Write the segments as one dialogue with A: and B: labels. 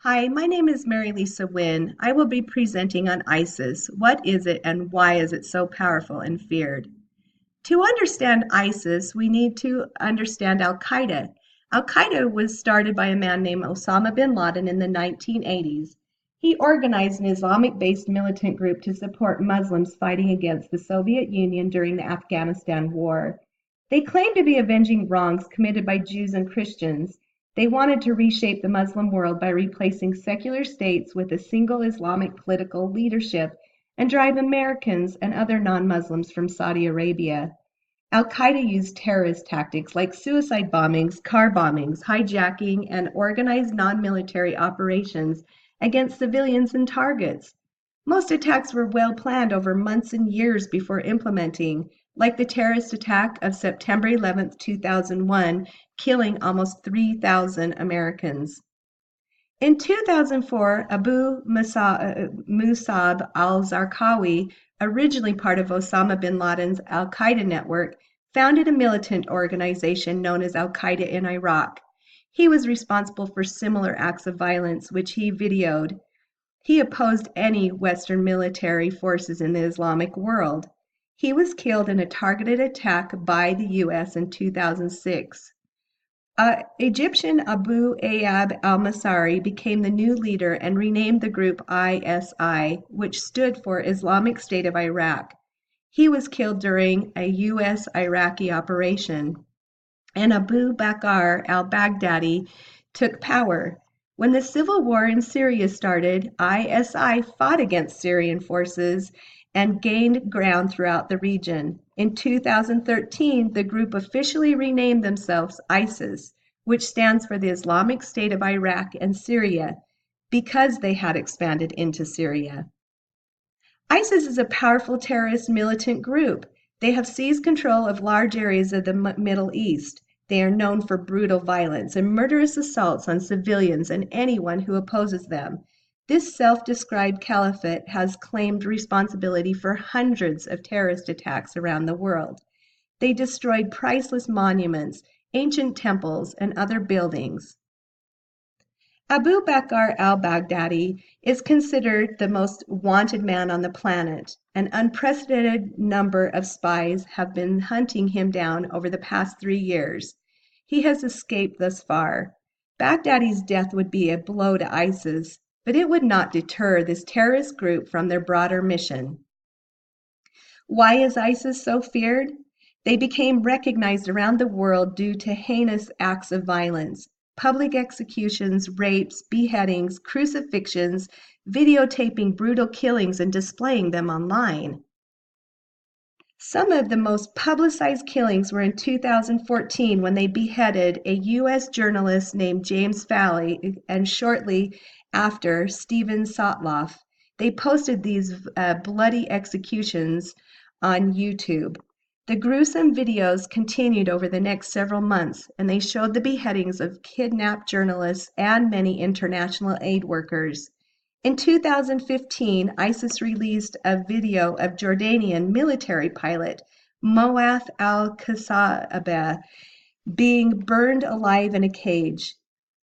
A: Hi, my name is Mary Lisa Wynn. I will be presenting on ISIS. What is it and why is it so powerful and feared? To understand ISIS, we need to understand Al Qaeda. Al Qaeda was started by a man named Osama bin Laden in the 1980s. He organized an Islamic based militant group to support Muslims fighting against the Soviet Union during the Afghanistan war. They claimed to be avenging wrongs committed by Jews and Christians. They wanted to reshape the Muslim world by replacing secular states with a single Islamic political leadership and drive Americans and other non Muslims from Saudi Arabia. Al Qaeda used terrorist tactics like suicide bombings, car bombings, hijacking, and organized non military operations against civilians and targets. Most attacks were well planned over months and years before implementing, like the terrorist attack of September 11, 2001, killing almost 3,000 Americans. In 2004, Musab al-Zarqawi, originally part of Osama bin Laden's al-Qaeda network, founded a militant organization known as al-Qaeda in Iraq. He was responsible for similar acts of violence, which he videoed. He opposed any Western military forces in the Islamic world. He was killed in a targeted attack by the U.S. in 2006. Egyptian Abu Ayyab al-Masri became the new leader and renamed the group ISI, which stood for Islamic State of Iraq. He was killed during a U.S.-Iraqi operation, and Abu Bakr al-Baghdadi took power. When the civil war in Syria started, ISI fought against Syrian forces and gained ground throughout the region. In 2013, the group officially renamed themselves ISIS, which stands for the Islamic State of Iraq and Syria, because they had expanded into Syria. ISIS is a powerful terrorist militant group. They have seized control of large areas of the Middle East. They are known for brutal violence and murderous assaults on civilians and anyone who opposes them. This self-described caliphate has claimed responsibility for hundreds of terrorist attacks around the world. They destroyed priceless monuments, ancient temples, and other buildings. Abu Bakr al-Baghdadi is considered the most wanted man on the planet. An unprecedented number of spies have been hunting him down over the past 3 years. He has escaped thus far. Baghdadi's death would be a blow to ISIS, but it would not deter this terrorist group from their broader mission. Why is ISIS so feared? They became recognized around the world due to heinous acts of violence, public executions, rapes, beheadings, crucifixions, videotaping brutal killings and displaying them online. Some of the most publicized killings were in 2014 when they beheaded a U.S. journalist named James Foley and shortly after Steven Sotloff. They posted these bloody executions on YouTube. The gruesome videos continued over the next several months, and they showed the beheadings of kidnapped journalists and many international aid workers. In 2015, ISIS released a video of Jordanian military pilot Moath al-Qasabah being burned alive in a cage.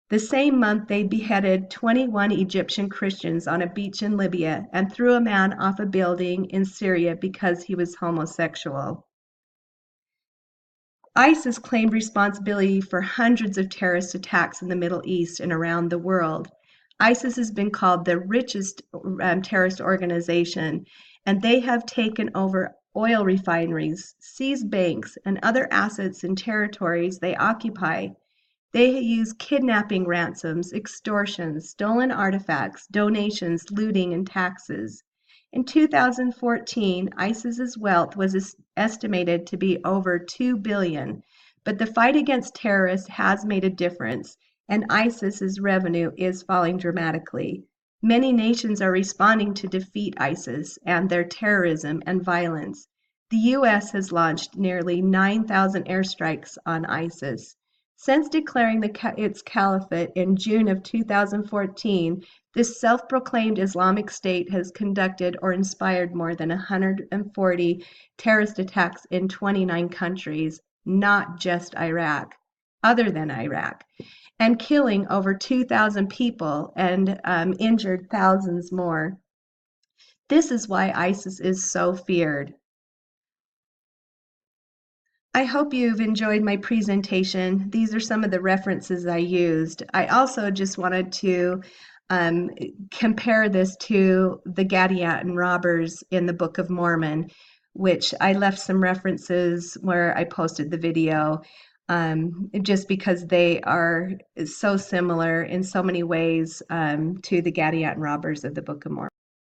A: The same month, they beheaded 21 Egyptian Christians on a beach in Libya and threw a man off a building in Syria because he was homosexual. ISIS claimed responsibility for hundreds of terrorist attacks in the Middle East and around the world. ISIS has been called the richest terrorist organization, and they have taken over oil refineries, seized banks, and other assets in territories they occupy. They use kidnapping ransoms, extortions, stolen artifacts, donations, looting, and taxes. In 2014, ISIS's wealth was estimated to be over $2 billion, but the fight against terrorists has made a difference, and ISIS's revenue is falling dramatically. Many nations are responding to defeat ISIS and their terrorism and violence. The U.S. has launched nearly 9,000 airstrikes on ISIS. Since declaring its caliphate in June of 2014, this self-proclaimed Islamic State has conducted or inspired more than 140 terrorist attacks in 29 countries, not just Iraq. other than Iraq, and killing over 2,000 people and injured thousands more. This is why ISIS is so feared. I hope you've enjoyed my presentation. These are some of the references I used. I also just wanted to um, compare this to the Gadianton robbers in the Book of Mormon, which I left some references where I posted the video, just because they are so similar in so many ways to the Gadianton robbers of the Book of Mormon.